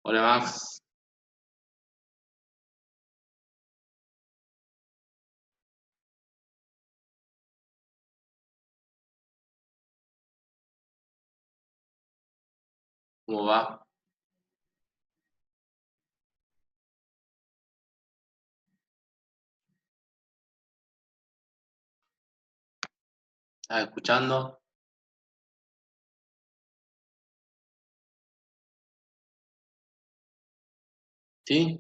Hola Max, ¿cómo va? ¿Estás escuchando? ¿Sí?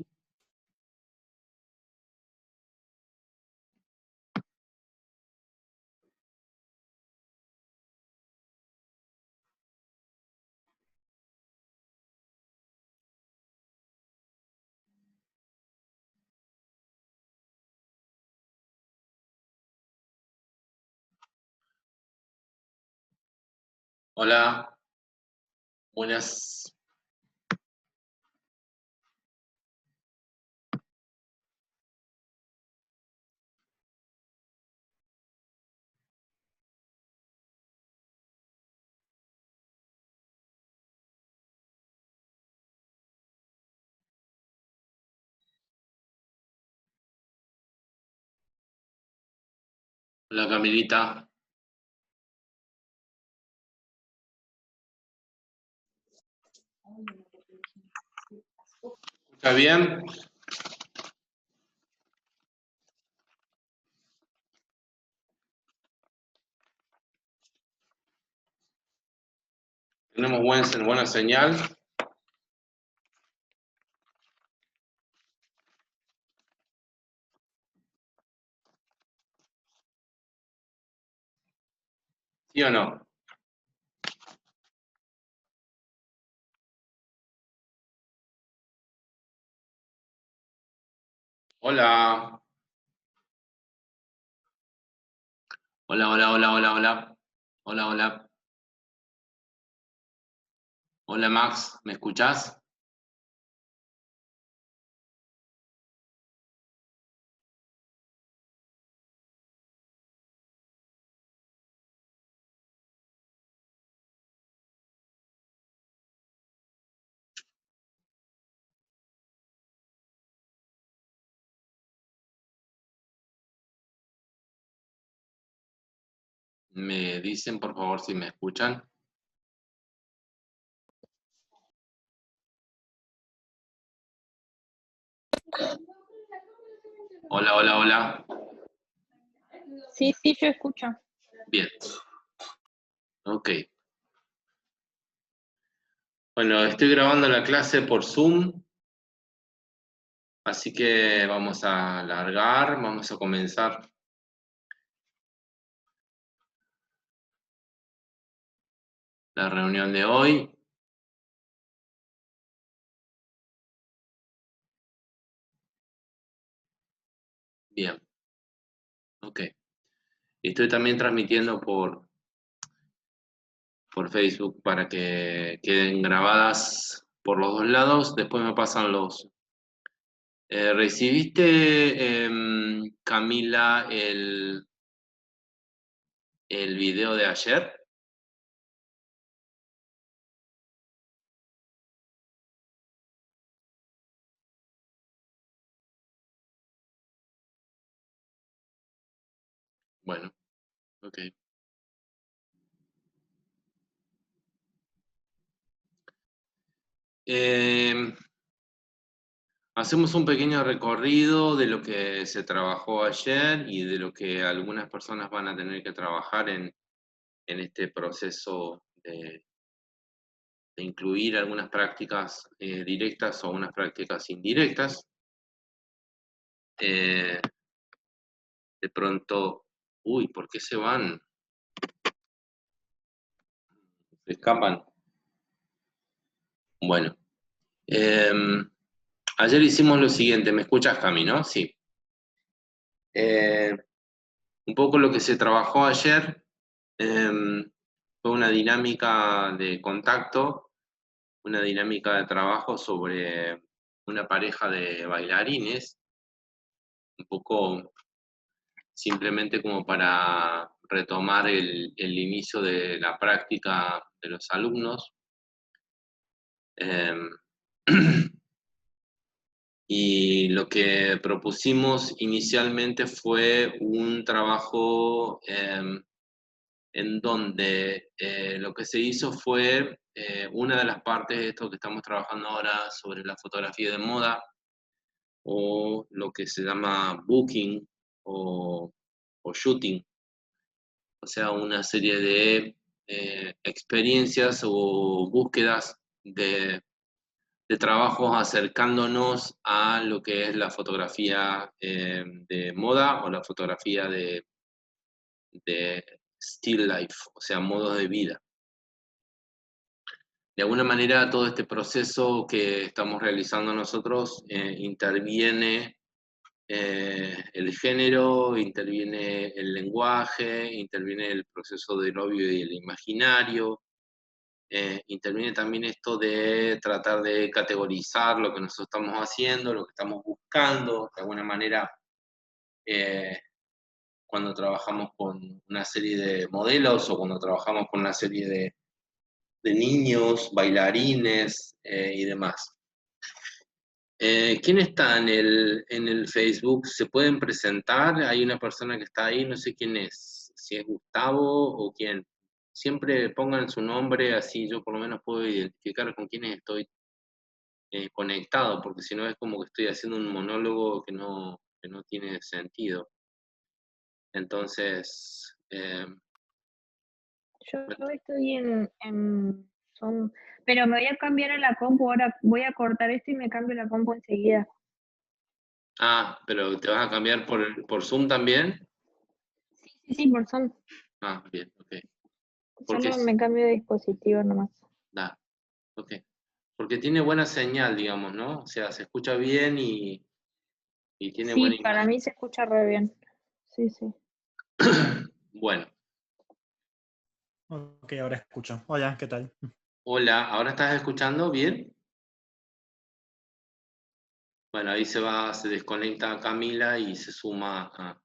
Hola, buenas. Hola Camilita. ¿Está bien? ¿Tenemos buena señal? ¿Sí o no? Hola. Hola, hola, hola, hola, hola. Hola, hola. Hola Max, ¿me escuchás? Me dicen por favor si me escuchan. Hola, hola, hola. Sí, sí, yo escucho. Bien, ok. Bueno, estoy grabando la clase por Zoom, así que vamos a largar, vamos a comenzar la reunión de hoy. Bien, ok. Estoy también transmitiendo por Facebook para que queden grabadas por los dos lados. Después me pasan los... ¿recibiste, Camila, el video de ayer? Bueno, ok. Eh, hacemos un pequeño recorrido de lo que se trabajó ayer y de lo que algunas personas van a tener que trabajar en este proceso de incluir algunas prácticas directas o unas prácticas indirectas. Eh, de pronto, uy, ¿por qué se van? Se escapan. Bueno, ayer hicimos lo siguiente, ¿me escuchas, Cami, no? Sí. Eh, un poco lo que se trabajó ayer fue una dinámica de contacto, una dinámica de trabajo sobre una pareja de bailarines, un poco simplemente como para retomar el inicio de la práctica de los alumnos. Y lo que propusimos inicialmente fue un trabajo en donde lo que se hizo fue una de las partes de esto que estamos trabajando ahora sobre la fotografía de moda, o lo que se llama booking o shooting, o sea, una serie de experiencias o búsquedas de trabajos acercándonos a lo que es la fotografía de moda o la fotografía de still life, o sea, modos de vida. De alguna manera, todo este proceso que estamos realizando nosotros interviene el género, interviene el lenguaje, interviene el proceso del obvio y el imaginario, interviene también esto de tratar de categorizar lo que nosotros estamos haciendo, lo que estamos buscando, de alguna manera, cuando trabajamos con una serie de modelos o cuando trabajamos con una serie de niños, bailarines y demás. ¿Quién está en el Facebook? ¿Se pueden presentar? Hay una persona que está ahí, no sé quién es, si es Gustavo o quién. Siempre pongan su nombre, así yo por lo menos puedo identificar con quiénes estoy conectado, porque si no es como que estoy haciendo un monólogo que no tiene sentido. Entonces, Yo estoy en Zoom, pero me voy a cambiar a la compu, ahora voy a cortar esto y me cambio la compu enseguida. pero ¿te vas a cambiar por Zoom también? Sí, sí, por Zoom. Bien, ok. Porque Solo me cambio de dispositivo nomás. ok. Porque tiene buena señal, digamos, ¿no? O sea, se escucha bien y tiene buena Sí, para imagen. mí se escucha re bien. Sí, sí. Bueno, Ok, ahora escucho. Hola, ¿qué tal? hola, ¿ahora estás escuchando bien? Bueno, ahí se desconecta Camila y se suma a...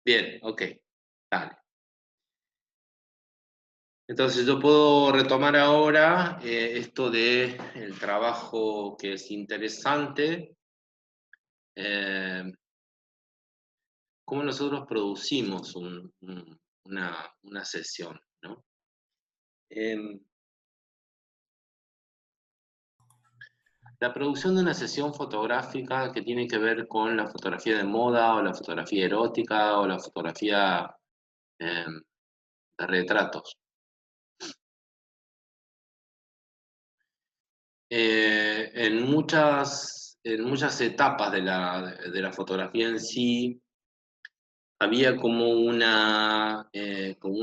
Bien, ok, dale. Entonces yo puedo retomar ahora esto de el trabajo que es interesante, eh, cómo nosotros producimos una sesión, ¿no? La producción de una sesión fotográfica que tiene que ver con la fotografía de moda o la fotografía erótica o la fotografía eh, de retratos. En muchas etapas de la fotografía en sí había como un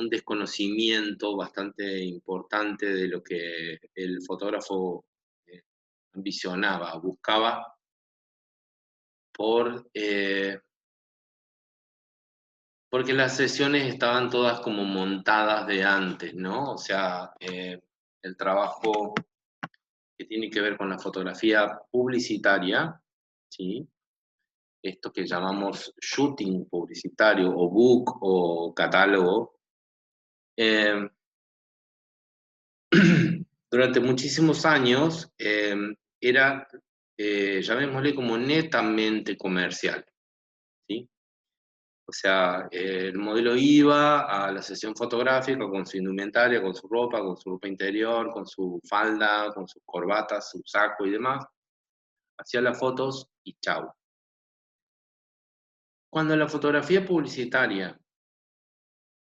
desconocimiento bastante importante de lo que el fotógrafo ambicionaba, buscaba porque las sesiones estaban todas como montadas de antes, ¿no? O sea, el trabajo que tiene que ver con la fotografía publicitaria, ¿sí? Esto que llamamos shooting publicitario o book o catálogo, eh, durante muchísimos años era, llamémosle como netamente comercial, ¿sí? O sea, el modelo iba a la sesión fotográfica con su indumentaria, con su ropa interior, con su falda, con sus corbatas, su saco y demás, hacía las fotos y chau. Cuando la fotografía publicitaria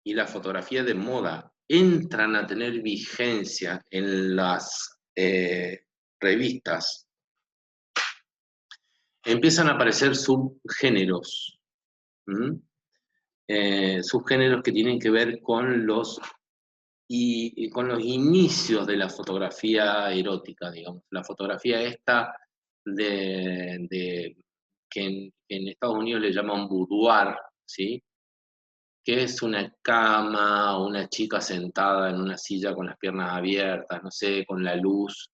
y la fotografía de moda entran a tener vigencia en las revistas, empiezan a aparecer subgéneros, subgéneros que tienen que ver con y con los inicios de la fotografía erótica, digamos, la fotografía esta que en Estados Unidos le llaman boudoir, ¿sí? Que es una cama, una chica sentada en una silla con las piernas abiertas, no sé, con la luz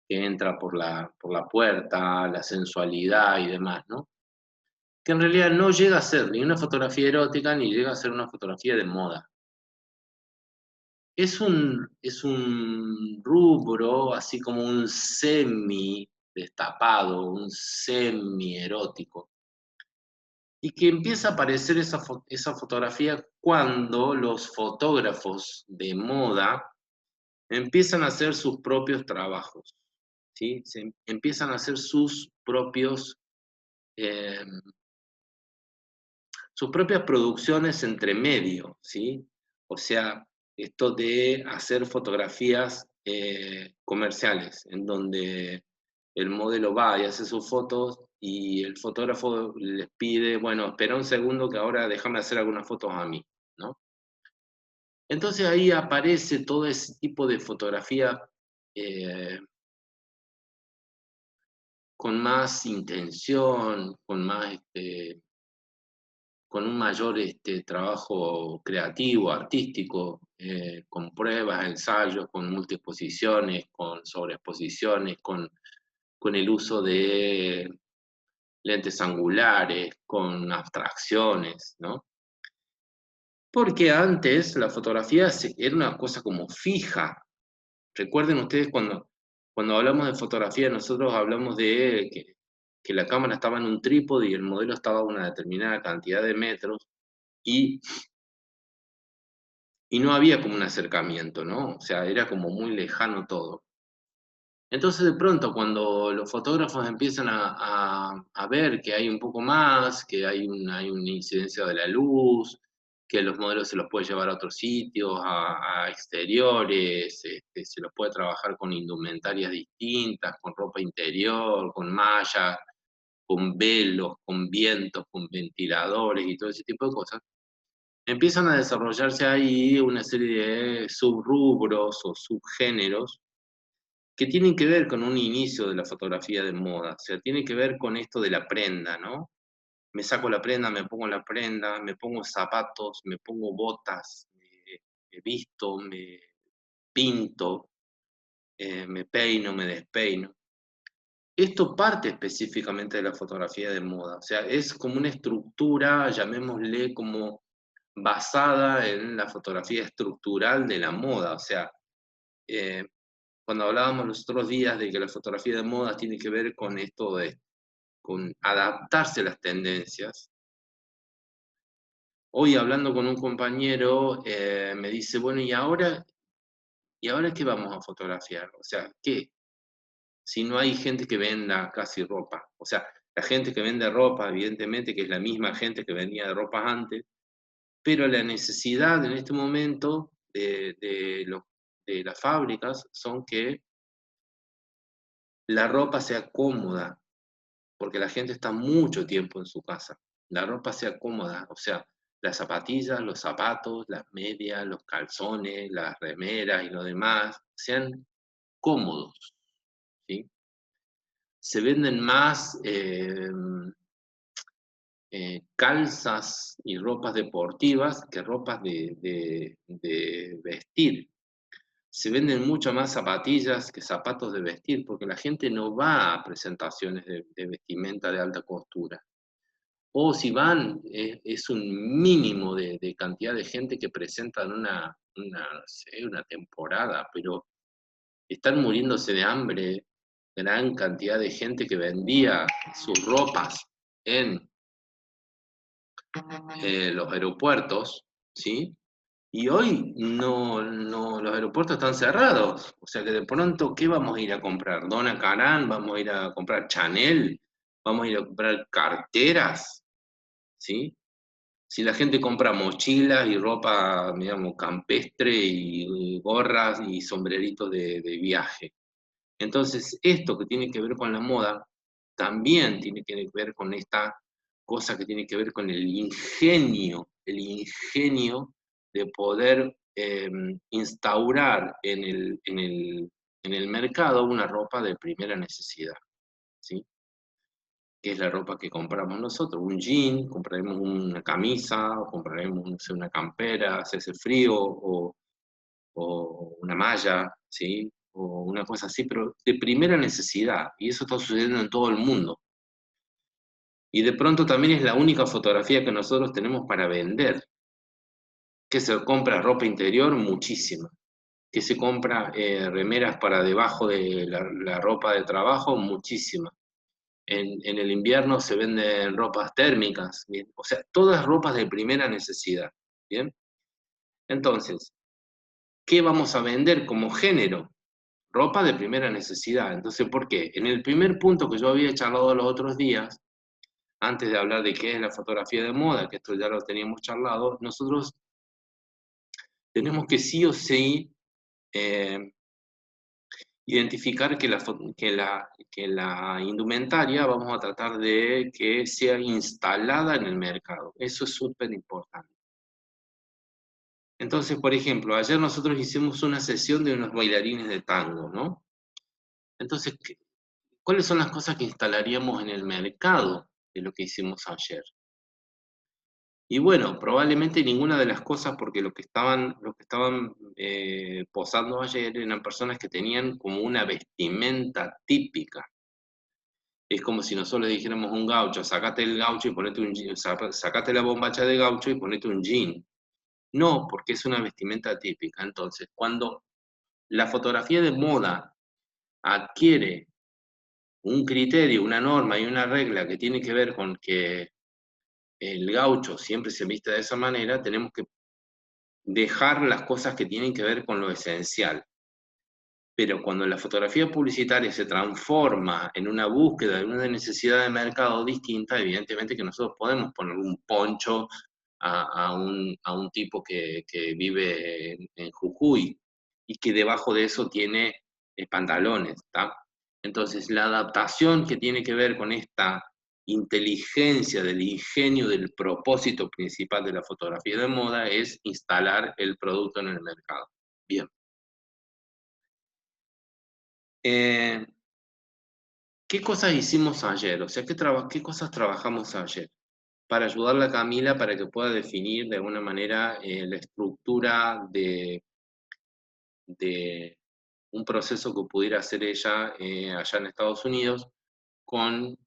que entra por la puerta, la sensualidad y demás, ¿no? Que en realidad no llega a ser ni una fotografía erótica ni llega a ser una fotografía de moda. Es un rubro, así como un semi destapado, un semi-erótico. Y que empieza a aparecer esa fotografía cuando los fotógrafos de moda empiezan a hacer sus propios trabajos, ¿sí? Empiezan a hacer sus propias producciones entre medio, ¿sí? O sea, esto de hacer fotografías comerciales, en donde el modelo va y hace sus fotos y el fotógrafo les pide, bueno, espera un segundo que ahora déjame hacer algunas fotos a mí, ¿no? Entonces ahí aparece todo ese tipo de fotografía con más intención, con más, con un mayor trabajo creativo, artístico, con pruebas, ensayos, con multiexposiciones, con sobreexposiciones, con el uso de lentes angulares, con abstracciones, ¿no? Porque antes la fotografía era una cosa como fija. Recuerden ustedes cuando hablamos de fotografía, nosotros hablamos de que la cámara estaba en un trípode y el modelo estaba a una determinada cantidad de metros y no había como un acercamiento, ¿no? O sea, era como muy lejano todo. Entonces de pronto cuando los fotógrafos empiezan a ver que hay un poco más, que hay una incidencia de la luz, que los modelos se los puede llevar a otros sitios, a exteriores, se los puede trabajar con indumentarias distintas, con ropa interior, con mallas, con velos, con vientos, con ventiladores y todo ese tipo de cosas, empiezan a desarrollarse ahí una serie de subrubros o subgéneros que tienen que ver con un inicio de la fotografía de moda, o sea, tiene que ver con esto de la prenda, ¿no? Me saco la prenda, me pongo la prenda, me pongo zapatos, me pongo botas, me visto, me pinto, me peino, me despeino. Esto parte específicamente de la fotografía de moda, o sea, es como una estructura, llamémosle como basada en la fotografía estructural de la moda, o sea, cuando hablábamos los otros días de que la fotografía de moda tiene que ver con esto con adaptarse a las tendencias. Hoy hablando con un compañero me dice, bueno, ¿y ahora qué vamos a fotografiar? O sea, ¿qué? Si no hay gente que venda casi ropa. O sea, la gente que vende ropa, evidentemente que es la misma gente que vendía de ropa antes, pero la necesidad en este momento de las fábricas son que la ropa sea cómoda, porque la gente está mucho tiempo en su casa. La ropa sea cómoda, o sea, las zapatillas, los zapatos, las medias, los calzones, las remeras y lo demás, sean cómodos, ¿sí? Se venden más calzas y ropas deportivas que ropas de vestir. Se venden mucho más zapatillas que zapatos de vestir, porque la gente no va a presentaciones de vestimenta de alta costura. O si van, es un mínimo de cantidad de gente que presentan no sé, una temporada, pero están muriéndose de hambre gran cantidad de gente que vendía sus ropas en los aeropuertos, ¿sí? Y hoy los aeropuertos están cerrados. O sea que de pronto, ¿qué vamos a ir a comprar? Donna Karan, vamos a ir a comprar Chanel, vamos a ir a comprar carteras, ¿sí? Si la gente compra mochilas y ropa, digamos, campestre y gorras y sombreritos de viaje. Entonces, esto que tiene que ver con la moda, también tiene que ver con esta cosa que tiene que ver con el ingenio de poder instaurar en el mercado una ropa de primera necesidad, ¿sí? Que es la ropa que compramos nosotros, un jean, compraremos una camisa, o compraremos, no sé, una campera, si hace frío, o una malla, ¿sí? O una cosa así, pero de primera necesidad, y eso está sucediendo en todo el mundo. Y de pronto también es la única fotografía que nosotros tenemos para vender. Que se compra ropa interior, muchísima. que se compra remeras para debajo de la ropa de trabajo, muchísimas. En el invierno se venden ropas térmicas, ¿bien? O sea, todas ropas de primera necesidad, ¿bien? Entonces, ¿qué vamos a vender como género? Ropa de primera necesidad. Entonces, ¿por qué? En el primer punto que yo había charlado los otros días, antes de hablar de qué es la fotografía de moda, que esto ya lo teníamos charlado, nosotros tenemos que sí o sí identificar que la indumentaria vamos a tratar de que sea instalada en el mercado. Eso es súper importante. Entonces, por ejemplo, ayer nosotros hicimos una sesión de unos bailarines de tango, ¿no? Entonces, ¿cuáles son las cosas que instalaríamos en el mercado de lo que hicimos ayer? Y bueno, probablemente ninguna de las cosas, porque lo que estaban posando ayer eran personas que tenían como una vestimenta típica. Es como si nosotros le dijéramos a un gaucho, sacate el gaucho y ponete un jean, sacate la bombacha de gaucho y ponete un jean. No, porque es una vestimenta típica. Entonces, cuando la fotografía de moda adquiere un criterio, una norma y una regla que tiene que ver con que el gaucho siempre se viste de esa manera, tenemos que dejar las cosas que tienen que ver con lo esencial. Pero cuando la fotografía publicitaria se transforma en una búsqueda de una necesidad de mercado distinta, evidentemente que nosotros podemos poner un poncho a un tipo que vive en Jujuy y que debajo de eso tiene pantalones, ¿tá? Entonces, la adaptación que tiene que ver con esta inteligencia del ingenio del propósito principal de la fotografía de moda es instalar el producto en el mercado. Bien. ¿Qué cosas hicimos ayer? O sea, ¿qué cosas trabajamos ayer? Para ayudarle a Camila para que pueda definir de alguna manera la estructura de un proceso que pudiera hacer ella allá en Estados Unidos con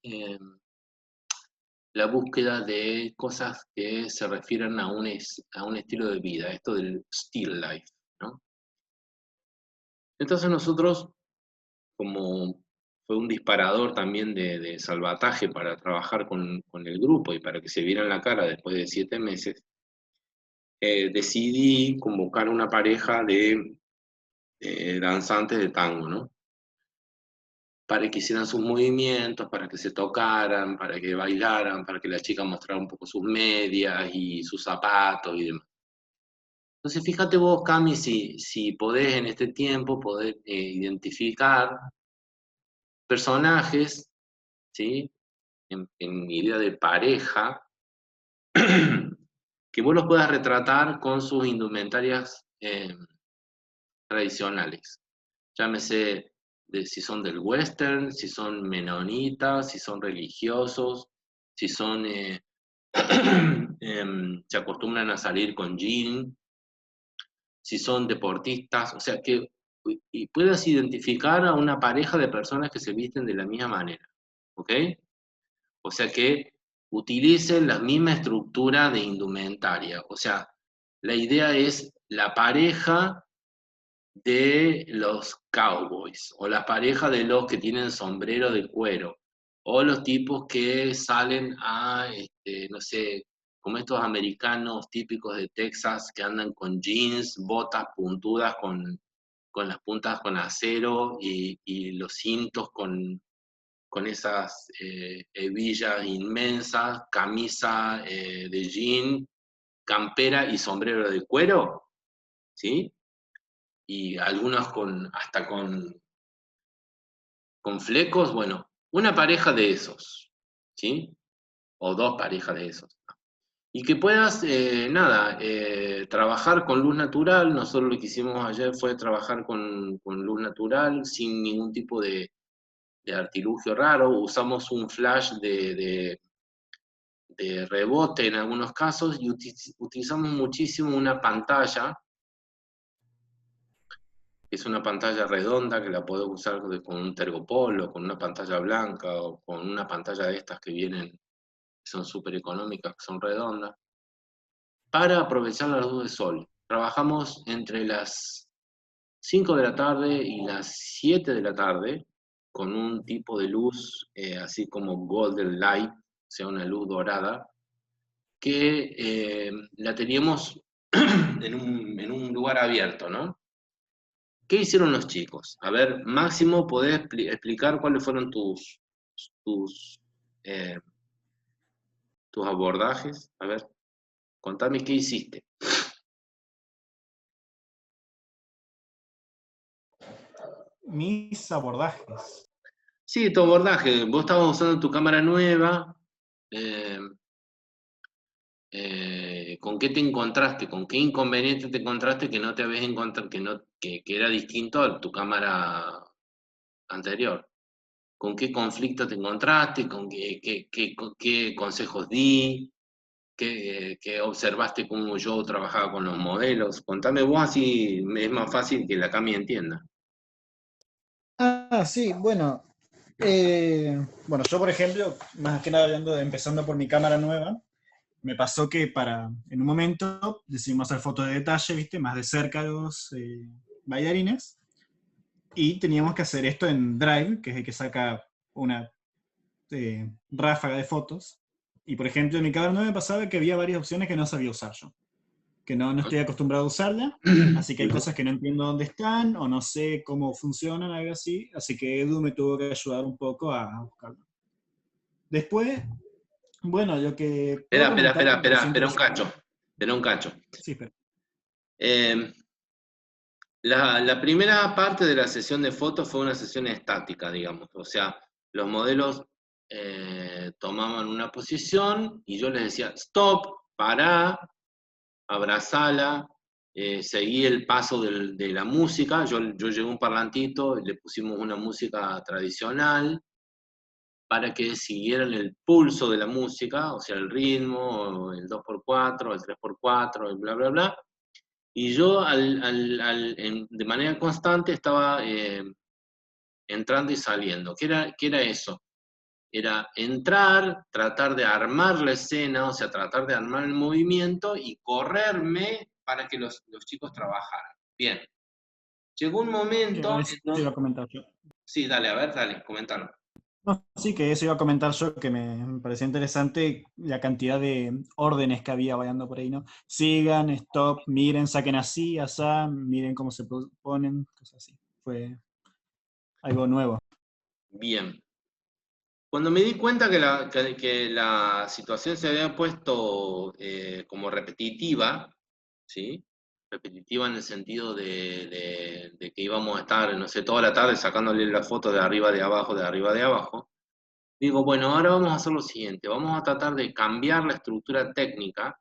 la búsqueda de cosas que se refieren a un estilo de vida, esto del still life, ¿no? Entonces nosotros, como fue un disparador también de salvataje para trabajar con el grupo y para que se vieran la cara después de 7 meses, decidí convocar una pareja de danzantes de tango, ¿no? Para que hicieran sus movimientos, para que se tocaran, para que bailaran, para que la chica mostrara un poco sus medias y sus zapatos y demás. Entonces, fíjate vos, Cami, si podés en este tiempo poder identificar personajes, ¿sí? En idea de pareja, que vos los puedas retratar con sus indumentarias tradicionales. Llámese si son del western, si son menonitas, si son religiosos, si son se acostumbran a salir con jean, si son deportistas, o sea que y puedas identificar a una pareja de personas que se visten de la misma manera, ¿ok? O sea que utilicen la misma estructura de indumentaria, o sea, la idea es la pareja de los cowboys, o la pareja de los que tienen sombrero de cuero, o los tipos que salen a, no sé, como estos americanos típicos de Texas que andan con jeans, botas puntudas con las puntas con acero y los cintos con esas hebillas inmensas, camisa de jean, campera y sombrero de cuero, ¿sí? Y algunos hasta con flecos, bueno, una pareja de esos, ¿sí? O 2 parejas de esos. Y que puedas, nada, trabajar con luz natural. Nosotros lo que hicimos ayer fue trabajar con luz natural, sin ningún tipo de artilugio raro. Usamos un flash de rebote en algunos casos y utilizamos muchísimo una pantalla, que es una pantalla redonda que la podés usar con un tergopol o con una pantalla blanca o con una pantalla de estas que vienen, que son súper económicas, que son redondas, para aprovechar la luz del sol. Trabajamos entre las 5 de la tarde y las 7 de la tarde, con un tipo de luz así como golden light, o sea, una luz dorada, que la teníamos en un lugar abierto, ¿no? ¿Qué hicieron los chicos? A ver, Máximo, ¿podés explicar cuáles fueron tus, eh, tus abordajes? A ver, contame qué hiciste. Mis abordajes. Sí, tu abordaje. Vos estabas usando tu cámara nueva. eh, ¿Con qué te encontraste? ¿Con qué inconveniente te encontraste que no te habías encontrado, que era distinto a tu cámara anterior? ¿Con qué conflicto te encontraste? ¿Qué consejos di? ¿Qué observaste cómo yo trabajaba con los modelos? Contame vos, así es más fácil que la Cami entienda. Sí, bueno. Bueno, yo por ejemplo, más que nada empezando por mi cámara nueva, me pasó que en un momento decidimos hacer fotos de detalle, ¿viste? Más de cerca de los bailarines, y teníamos que hacer esto en Drive, que es el que saca una ráfaga de fotos. Y por ejemplo, en mi cámara nueva me pasaba que había varias opciones que no sabía usar yo, que no estoy acostumbrado a usarla, así que hay cosas que no entiendo dónde están o no sé cómo funcionan, algo así que Edu me tuvo que ayudar un poco a buscarlo. Después, bueno, lo que puedo comentar que me pareció Espera un cacho, interesante. espera un cacho. Sí, espera. Eh, la primera parte de la sesión de fotos fue una sesión estática, digamos, o sea, los modelos tomaban una posición y yo les decía, stop, pará, abrazala, seguí el paso de la música, yo llevé un parlantito, le pusimos una música tradicional para que siguieran el pulso de la música, o sea, el ritmo, el 2x4, el 3x4, el bla, bla, bla. Y yo de manera constante estaba entrando y saliendo. ¿Qué era eso? Era entrar, tratar de armar la escena, o sea, tratar de armar el movimiento y correrme para que los chicos trabajaran. Bien. Llegó un momento Que en eso iba donde... a comentar yo. Sí, dale, a ver, dale, comentalo. No, sí, que eso iba a comentar yo, que me parecía interesante la cantidad de órdenes que había vayando por ahí, ¿no? Sigan, stop, miren, saquen así, asá, miren cómo se ponen, cosas así. Fue algo nuevo. Bien. Cuando me di cuenta que la situación se había puesto como repetitiva, ¿sí? Repetitiva en el sentido de que íbamos a estar, no sé, toda la tarde sacándole la foto de arriba, de abajo, de arriba, de abajo, digo, bueno, ahora vamos a hacer lo siguiente, vamos a tratar de cambiar la estructura técnica,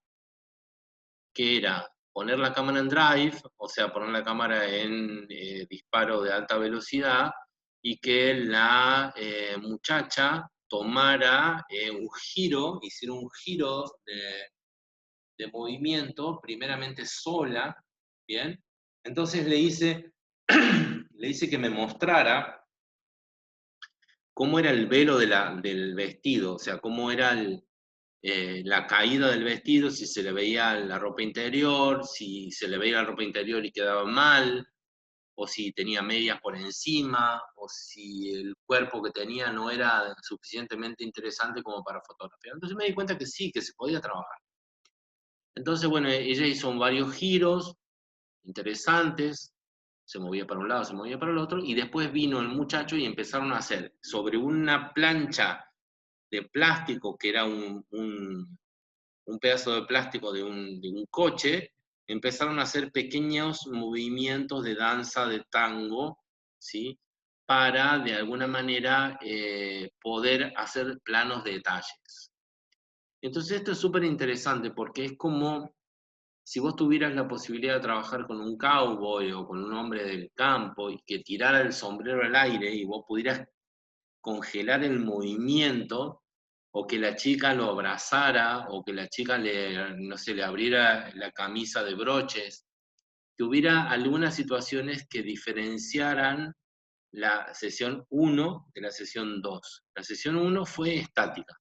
que era poner la cámara en drive, o sea, poner la cámara en disparo de alta velocidad, y que la muchacha tomara un giro, hiciera un giro de movimiento, primeramente sola, ¿bien? Entonces le hice que me mostrara cómo era el velo del vestido, o sea, cómo era la caída del vestido, si se le veía la ropa interior, si se le veía la ropa interior y quedaba mal, o si tenía medias por encima, o si el cuerpo que tenía no era suficientemente interesante como para fotografiar. Entonces me di cuenta que sí, que se podía trabajar. Entonces, bueno, ella hizo varios giros interesantes, se movía para un lado, se movía para el otro, y después vino el muchacho y empezaron a hacer sobre una plancha de plástico, que era un pedazo de plástico de un coche, empezaron a hacer pequeños movimientos de danza de tango, ¿sí? Para de alguna manera poder hacer planos de detalles. Entonces esto es súper interesante porque es como si vos tuvieras la posibilidad de trabajar con un cowboy o con un hombre del campo y que tirara el sombrero al aire y vos pudieras congelar el movimiento, o que la chica lo abrazara, o que la chica no sé, le abriera la camisa de broches, que hubiera algunas situaciones que diferenciaran la sesión 1 de la sesión 2. La sesión 1 fue estática,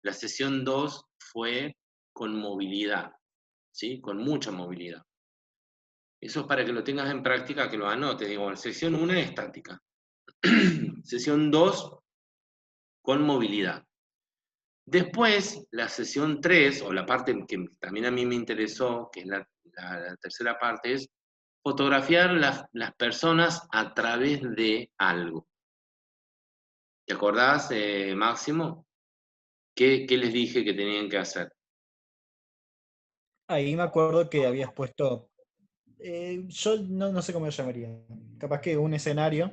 la sesión 2 fue con movilidad, ¿sí? Con mucha movilidad. Eso es para que lo tengas en práctica, que lo anotes. Digo, sección 1 es estática. Sesión 2, con movilidad. Después, la sesión 3, o la parte que también a mí me interesó, que es la tercera parte, es fotografiar las personas a través de algo. ¿Te acordás, Máximo? ¿Qué les dije que tenían que hacer? Ahí me acuerdo que habías puesto, yo no sé cómo lo llamaría, capaz que un escenario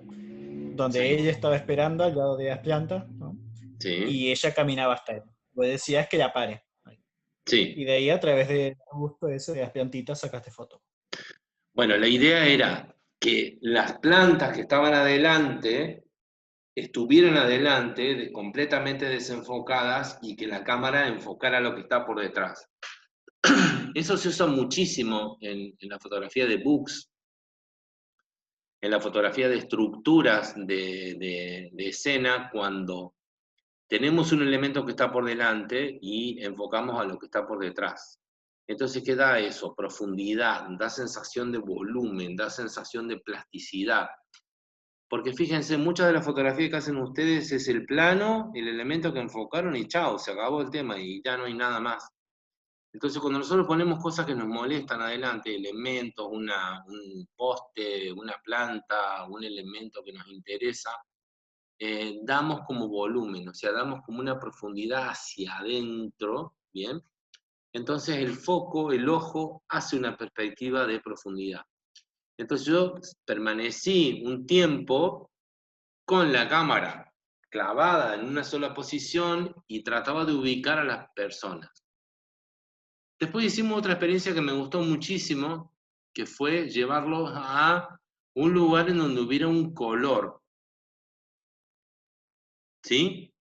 donde Sí. ella estaba esperando al lado de las plantas, ¿no? Sí. Y ella caminaba hasta él. Lo que decías que la pare. Y Sí. de ahí, a través de justo eso, de las plantitas, sacaste foto. Bueno, la idea era que las plantas que estaban adelante estuvieran adelante, completamente desenfocadas, y que la cámara enfocara lo que está por detrás. Eso se usa muchísimo en la fotografía de books, en la fotografía de estructuras de escena, cuando tenemos un elemento que está por delante y enfocamos a lo que está por detrás. Entonces, ¿qué da eso? Profundidad, da sensación de volumen, da sensación de plasticidad. Porque fíjense, muchas de las fotografías que hacen ustedes es el plano, el elemento que enfocaron y chao, se acabó el tema y ya no hay nada más. Entonces, cuando nosotros ponemos cosas que nos molestan adelante, elementos, un poste, una planta, un elemento que nos interesa, damos como volumen, o sea, damos como una profundidad hacia adentro, ¿bien? Entonces el foco, el ojo, hace una perspectiva de profundidad. Entonces yo permanecí un tiempo con la cámara clavada en una sola posición y trataba de ubicar a las personas. Después hicimos otra experiencia que me gustó muchísimo, que fue llevarlos a un lugar en donde hubiera un color, ¿sí?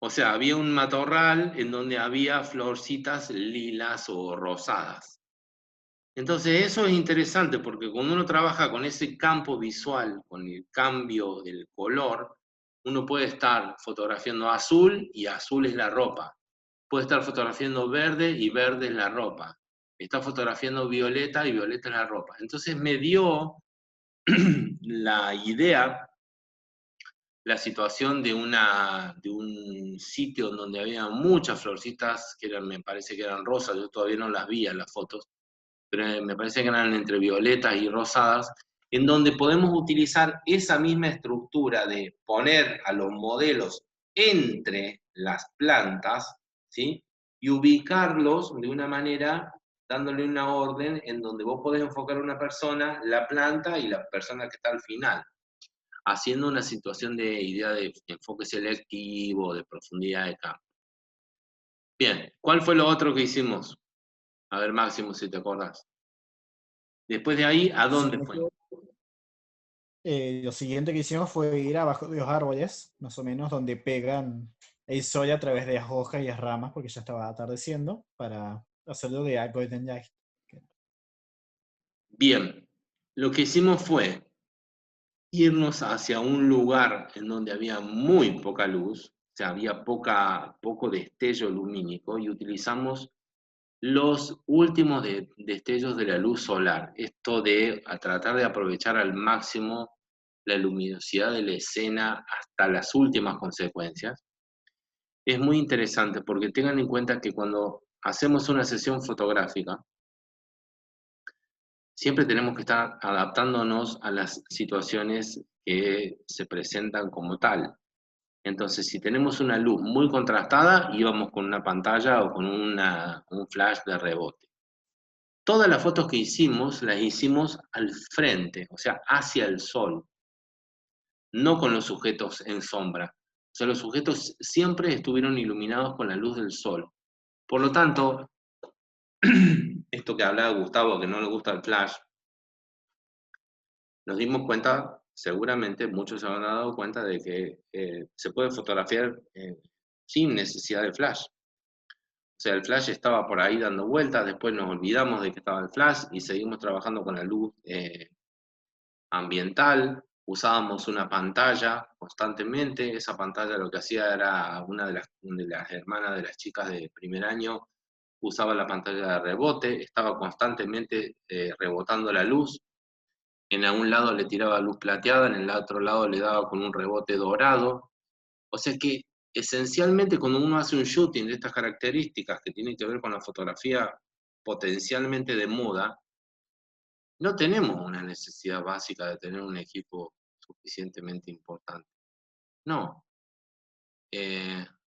O sea, había un matorral en donde había florcitas lilas o rosadas. Entonces eso es interesante porque cuando uno trabaja con ese campo visual, con el cambio del color, uno puede estar fotografiando azul y azul es la ropa. Puede estar fotografiando verde y verde es la ropa. Está fotografiando violeta y violeta es la ropa. Entonces me dio la idea, la situación de un sitio donde había muchas florcitas, que eran, me parece que eran rosas, yo todavía no las vi en las fotos, pero me parece que eran entre violetas y rosadas, en donde podemos utilizar esa misma estructura de poner a los modelos entre las plantas, ¿sí? Y ubicarlos de una manera, dándole una orden en donde vos podés enfocar a una persona, la planta y la persona que está al final, haciendo una situación de idea de enfoque selectivo, de profundidad de campo. Bien, ¿cuál fue lo otro que hicimos? A ver, Máximo, si te acordás. Después de ahí, ¿a Si dónde no me fuimos? equivoco, lo siguiente que hicimos fue ir abajo de los árboles, más o menos, donde pegan el sol a través de las hojas y las ramas, porque ya estaba atardeciendo, para hacerlo de Golden Light. Bien, lo que hicimos fue irnos hacia un lugar en donde había muy poca luz, o sea, había poco destello lumínico, y utilizamos los últimos destellos de la luz solar. Esto de a tratar de aprovechar al máximo la luminosidad de la escena hasta las últimas consecuencias. Es muy interesante porque tengan en cuenta que cuando hacemos una sesión fotográfica, siempre tenemos que estar adaptándonos a las situaciones que se presentan como tal. Entonces, si tenemos una luz muy contrastada, íbamos con una pantalla o con un flash de rebote. Todas las fotos que hicimos, las hicimos al frente, o sea, hacia el sol, no con los sujetos en sombra. O sea, los sujetos siempre estuvieron iluminados con la luz del sol. Por lo tanto, esto que hablaba Gustavo, que no le gusta el flash, nos dimos cuenta, seguramente muchos se han dado cuenta de que se puede fotografiar sin necesidad de flash. O sea, el flash estaba por ahí dando vueltas, después nos olvidamos de que estaba el flash y seguimos trabajando con la luz ambiental. Usábamos una pantalla constantemente. Esa pantalla lo que hacía era una de las hermanas de las chicas de primer año, usaba la pantalla de rebote, estaba constantemente rebotando la luz. En algún lado le tiraba luz plateada, en el otro lado le daba con un rebote dorado. O sea que esencialmente cuando uno hace un shooting de estas características que tienen que ver con la fotografía potencialmente de moda, no tenemos una necesidad básica de tener un equipo suficientemente importante. No.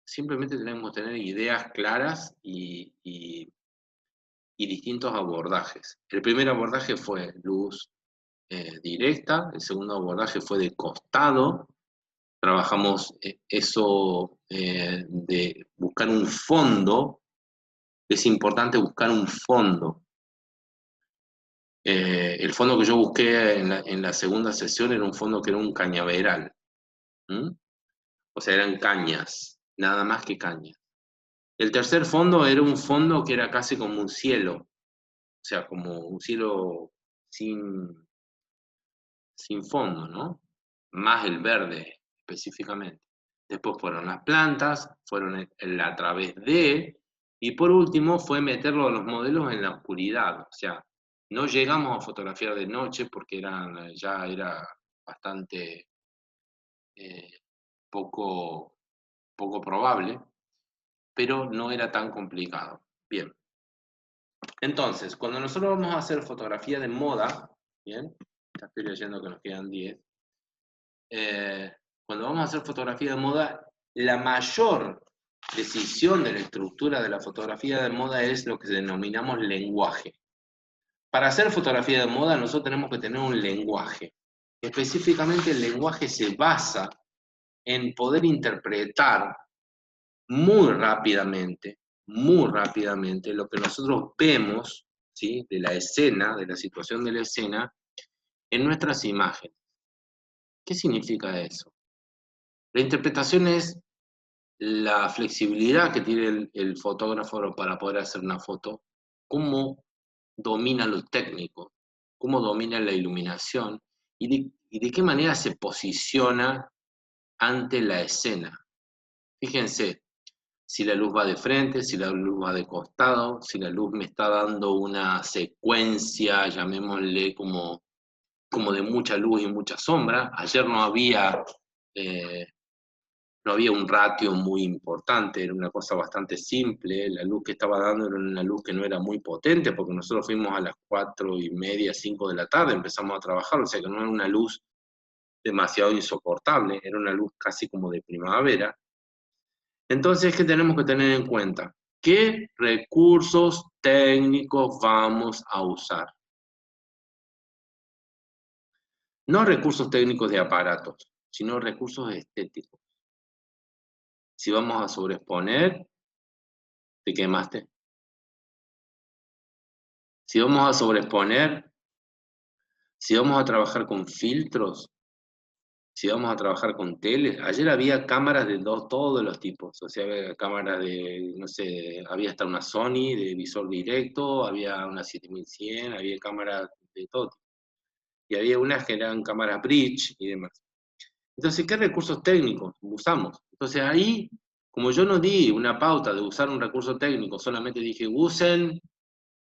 Simplemente tenemos que tener ideas claras y distintos abordajes. El primer abordaje fue luz directa, el segundo abordaje fue de costado. Trabajamos eso de buscar un fondo. Es importante buscar un fondo. El fondo que yo busqué en la segunda sesión era un fondo que era un cañaveral. O sea, eran cañas, nada más que cañas. El tercer fondo era un fondo que era casi como un cielo, o sea, como un cielo sin fondo, ¿no? Más el verde específicamente. Después fueron las plantas, fueron a través de, y por último fue meterlo a los modelos en la oscuridad. O sea, no llegamos a fotografiar de noche porque ya era bastante poco probable, pero no era tan complicado. Bien. Entonces, cuando nosotros vamos a hacer fotografía de moda, bien, ya estoy leyendo que nos quedan 10, cuando vamos a hacer fotografía de moda, la mayor decisión de la estructura de la fotografía de moda es lo que denominamos lenguaje. Para hacer fotografía de moda nosotros tenemos que tener un lenguaje. Específicamente el lenguaje se basa en poder interpretar muy rápidamente lo que nosotros vemos, ¿sí?, de la escena, de la situación de la escena, en nuestras imágenes. ¿Qué significa eso? La interpretación es la flexibilidad que tiene el fotógrafo para poder hacer una foto, cómo domina lo técnico, cómo domina la iluminación y de qué manera se posiciona ante la escena. Fíjense, si la luz va de frente, si la luz va de costado, si la luz me está dando una secuencia, llamémosle como de mucha luz y mucha sombra. Ayer no había un ratio muy importante, era una cosa bastante simple. La luz que estaba dando era una luz que no era muy potente, porque nosotros fuimos a las 4:30, 5 de la tarde, empezamos a trabajar, o sea que no era una luz demasiado insoportable, era una luz casi como de primavera. Entonces, ¿qué tenemos que tener en cuenta? ¿Qué recursos técnicos vamos a usar? No recursos técnicos de aparatos, sino recursos estéticos. Si vamos a sobreexponer, te quemaste. Si vamos a sobreexponer, si vamos a trabajar con filtros, si vamos a trabajar con tele. Ayer había cámaras de todos los tipos, o sea, había cámaras de, no sé, había hasta una Sony de visor directo, había una 7100, había cámaras de todo tipo. Y había unas que eran cámaras bridge y demás. Entonces, ¿qué recursos técnicos usamos? Entonces ahí, como yo no di una pauta de usar un recurso técnico, solamente dije, usen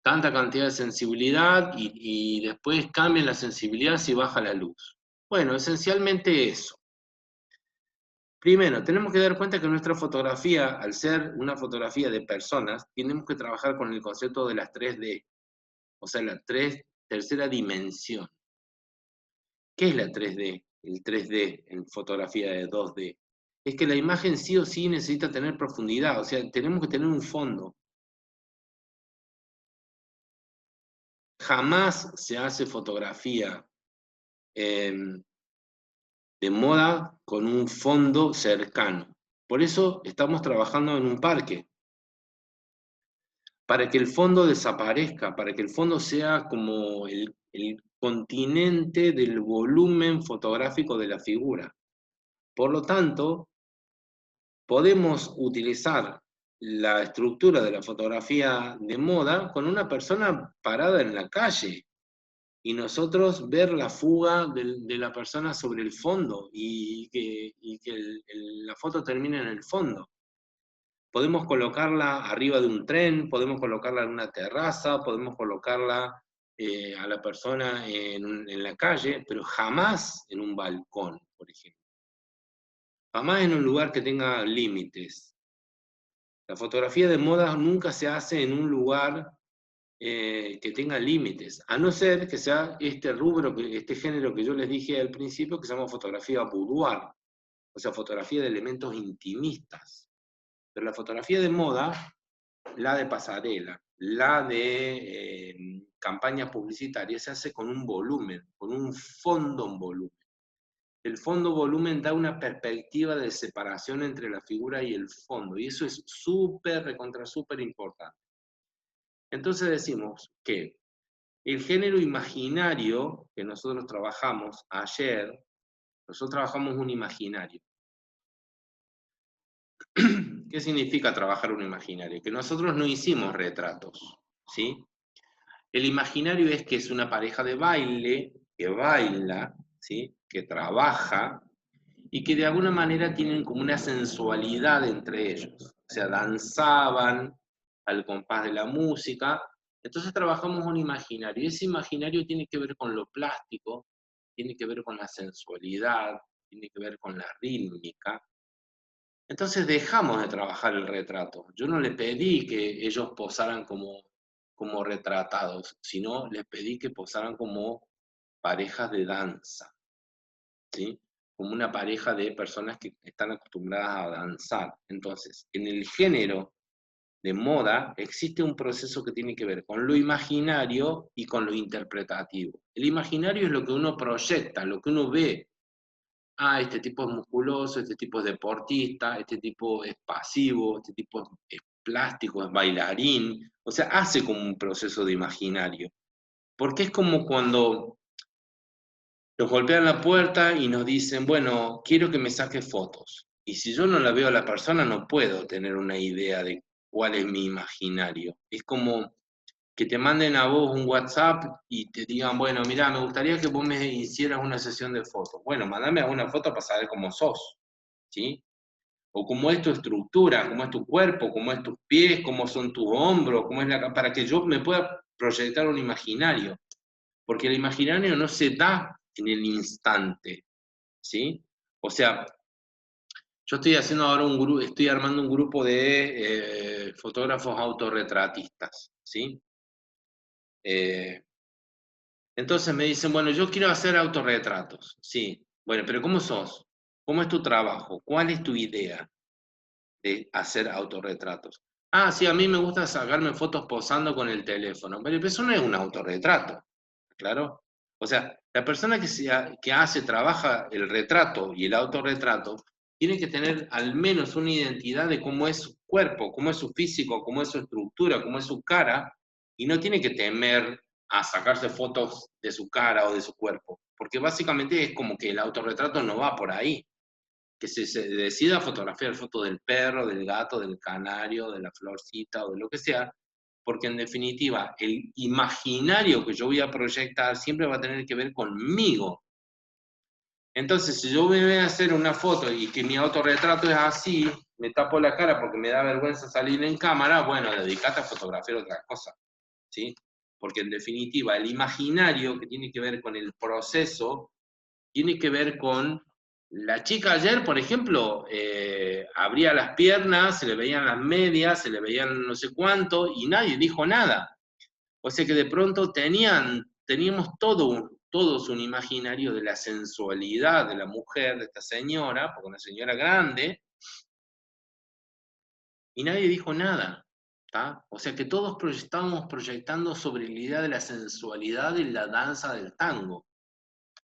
tanta cantidad de sensibilidad y después cambien la sensibilidad si baja la luz. Bueno, esencialmente eso. Primero, tenemos que dar cuenta que nuestra fotografía, al ser una fotografía de personas, tenemos que trabajar con el concepto de las 3D, o sea, la tercera dimensión. ¿Qué es la 3D? El 3D en fotografía de 2D. Es que la imagen sí o sí necesita tener profundidad, o sea, tenemos que tener un fondo. Jamás se hace fotografía de moda con un fondo cercano. Por eso estamos trabajando en un parque. Para que el fondo desaparezca, para que el fondo sea como el continente del volumen fotográfico de la figura. Por lo tanto, podemos utilizar la estructura de la fotografía de moda con una persona parada en la calle y nosotros ver la fuga de la persona sobre el fondo y que la foto termine en el fondo. podemos colocarla arriba de un tren, podemos colocarla en una terraza, podemos colocarla a la persona en la calle, pero jamás en un balcón, por ejemplo. Jamás en un lugar que tenga límites. La fotografía de moda nunca se hace en un lugar que tenga límites, a no ser que sea este rubro, este género que yo les dije al principio, que se llama fotografía boudoir, o sea, fotografía de elementos intimistas. Pero la fotografía de moda, la de pasarela, la de campañas publicitarias, se hace con un volumen, con un fondo en volumen. El fondo volumen da una perspectiva de separación entre la figura y el fondo, y eso es súper, recontra súper importante. Entonces decimos que el género imaginario que nosotros trabajamos ayer, nosotros trabajamos un imaginario. ¿Qué significa trabajar un imaginario? Que nosotros no hicimos retratos, ¿sí? El imaginario es que es una pareja de baile que baila, ¿sí? Que trabaja y que de alguna manera tienen como una sensualidad entre ellos. O sea, danzaban al compás de la música. Entonces trabajamos un imaginario. Y ese imaginario tiene que ver con lo plástico, tiene que ver con la sensualidad, tiene que ver con la rítmica. Entonces dejamos de trabajar el retrato. Yo no le pedí que ellos posaran como retratados, sino les pedí que posaran como parejas de danza, ¿sí? Como una pareja de personas que están acostumbradas a danzar. Entonces, en el género de moda existe un proceso que tiene que ver con lo imaginario y con lo interpretativo. El imaginario es lo que uno proyecta, lo que uno ve. Ah, este tipo es musculoso, este tipo es deportista, este tipo es pasivo, este tipo es plástico, es bailarín. O sea, hace como un proceso de imaginario. Porque es como cuando nos golpean la puerta y nos dicen, bueno, quiero que me saques fotos. Y si yo no la veo a la persona, no puedo tener una idea de cuál es mi imaginario. Es como que te manden a vos un WhatsApp y te digan, bueno, mira, me gustaría que vos me hicieras una sesión de fotos. Bueno, mandame alguna foto para saber cómo sos, ¿sí? O cómo es tu estructura, cómo es tu cuerpo, cómo es tus pies, cómo son tus hombros, cómo es para que yo me pueda proyectar un imaginario. Porque el imaginario no se da en el instante, ¿sí? O sea, yo estoy haciendo ahora estoy armando un grupo de fotógrafos autorretratistas, ¿sí? Entonces me dicen, bueno, yo quiero hacer autorretratos, sí. Bueno, pero ¿cómo sos? ¿Cómo es tu trabajo? ¿Cuál es tu idea de hacer autorretratos? Ah, sí, a mí me gusta sacarme fotos posando con el teléfono, pero eso no es un autorretrato, ¿claro? O sea, la persona que trabaja el retrato y el autorretrato, tiene que tener al menos una identidad de cómo es su cuerpo, cómo es su físico, cómo es su estructura, cómo es su cara, y no tiene que temer a sacarse fotos de su cara o de su cuerpo, porque básicamente es como que el autorretrato no va por ahí, que se decida fotografiar fotos del perro, del gato, del canario, de la florcita o de lo que sea, porque en definitiva el imaginario que yo voy a proyectar siempre va a tener que ver conmigo. Entonces, si yo me voy a hacer una foto y que mi autorretrato es así, me tapo la cara porque me da vergüenza salir en cámara, bueno, dedicate a fotografiar otra cosa, ¿sí? Porque en definitiva el imaginario que tiene que ver con el proceso, tiene que ver con la chica ayer, por ejemplo, abría las piernas, se le veían las medias, se le veían no sé cuánto, y nadie dijo nada. O sea que de pronto teníamos todos un imaginario de la sensualidad de la mujer, de esta señora, porque una señora grande, y nadie dijo nada. ¿Tá? O sea que todos estábamos proyectando sobre la idea de la sensualidad y la danza del tango.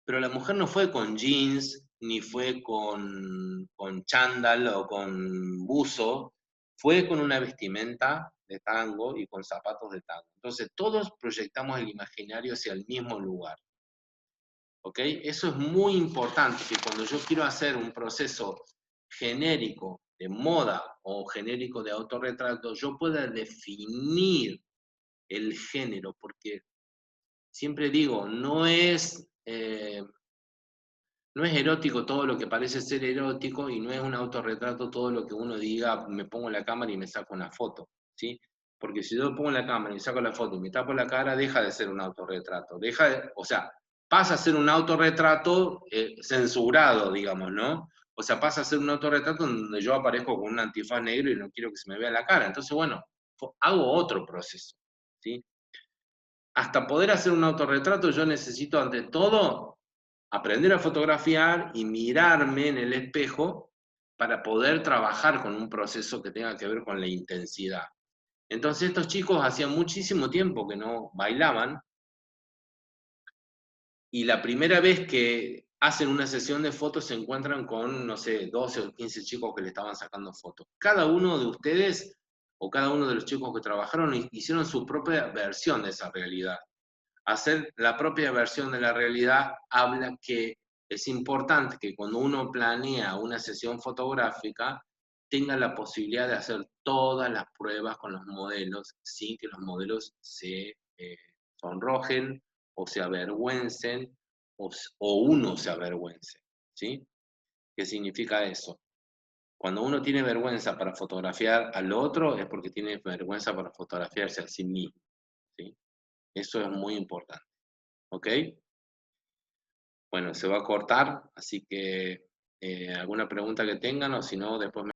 Pero la mujer no fue con jeans, ni fue con chándal o con buzo, fue con una vestimenta de tango y con zapatos de tango. Entonces todos proyectamos el imaginario hacia el mismo lugar. ¿Ok? Eso es muy importante, que cuando yo quiero hacer un proceso genérico de moda o genérico de autorretrato, yo pueda definir el género, porque siempre digo, no es No es erótico todo lo que parece ser erótico y no es un autorretrato todo lo que uno diga, me pongo la cámara y me saco una foto, ¿sí? Porque si yo pongo la cámara y saco la foto y me tapo la cara, deja de ser un autorretrato. O sea, pasa a ser un autorretrato censurado, digamos, ¿no? O sea, pasa a ser un autorretrato donde yo aparezco con un antifaz negro y no quiero que se me vea la cara. Entonces, bueno, hago otro proceso, ¿sí? Hasta poder hacer un autorretrato yo necesito, ante todo, aprender a fotografiar y mirarme en el espejo para poder trabajar con un proceso que tenga que ver con la intensidad. Entonces estos chicos hacían muchísimo tiempo que no bailaban y la primera vez que hacen una sesión de fotos se encuentran con, no sé, 12 o 15 chicos que le estaban sacando fotos. Cada uno de ustedes o cada uno de los chicos que trabajaron hicieron su propia versión de esa realidad. Hacer la propia versión de la realidad habla que es importante que cuando uno planea una sesión fotográfica tenga la posibilidad de hacer todas las pruebas con los modelos sin que los modelos se sonrojen o se avergüencen o uno se avergüence, ¿sí? ¿Qué significa eso? Cuando uno tiene vergüenza para fotografiar al otro es porque tiene vergüenza para fotografiarse a sí mismo, ¿sí? Eso es muy importante. ¿Ok? Bueno, se va a cortar, así que alguna pregunta que tengan o si no, después me